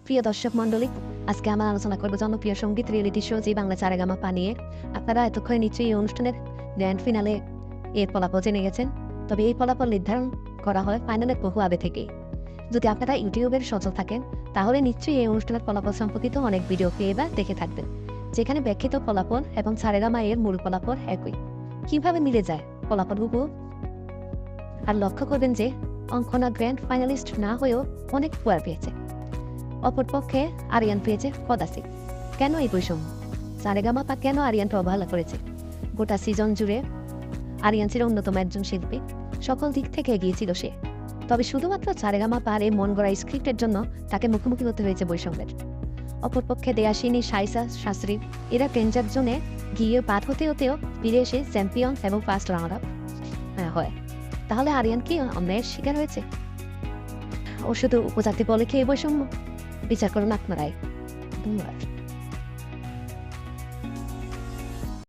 প্রিয় দর্শক মণ্ডলী, আজকে আমরা আলোচনা করব জনপ্রিয় সঙ্গীত রিয়েলিটি শো জি বাংলা সারেগামাপা নিয়ে। আপনারা এতক্ষণে নিশ্চয়ই এই অনুষ্ঠানের গ্র্যান্ড ফিনালে এর ফলাফল জেনে গেছেন। তবে এই ফলাফল নির্ধারণ করা হয় ফাইনালের বহু আগে থেকেই। যদি আপনারা ইউটিউবের সচল থাকেন, তাহলে নিশ্চয়ই এই অনুষ্ঠানের ফলাফল সম্পর্কিত অনেক ভিডিও পেয়ে বা দেখে থাকবেন, যেখানে ব্যাখ্যিত ফলাফল এবং সারেগামা এর মূল ফলাফল একই। কিভাবে মিলে যায় ফলাফলগুলো? আর লক্ষ্য করবেন যে অঙ্কনা গ্র্যান্ড ফাইনালিস্ট না হয়েও অনেক উপহার পেয়েছে। অপরপক্ষে আরিয়ান পেয়েছে পদাসি। কেন এই বৈষম্য? সারেগামাপা কেন আরিয়ানকে অবহেলা করেছে? গোটা সিজন জুড়ে আরিয়ান ছিল অন্যতম একজন শিল্পী, সকল দিক থেকে এগিয়ে ছিল সে। তবে শুধুমাত্র সারেগামাপার এই মন গড়া স্ক্রিপ্টের জন্য তাকে মুখোমুখি হতে হয়েছে বৈষম্যের। অপরপক্ষে দেয়াসিনী, সাইসা শাস্ত্রী এরা ডেঞ্জার জোনে গিয়ে পার হতে হতেও ফিরে এসে চ্যাম্পিয়ন এবং ফার্স্ট রানার আপ হয়। তাহলে আরিয়ান কি অন্যায়ের শিকার হয়েছে? ও শুধু উপজাতি বলে কি এই বৈষম্য? বিচার করুন আপনারাই। ধন্যবাদ।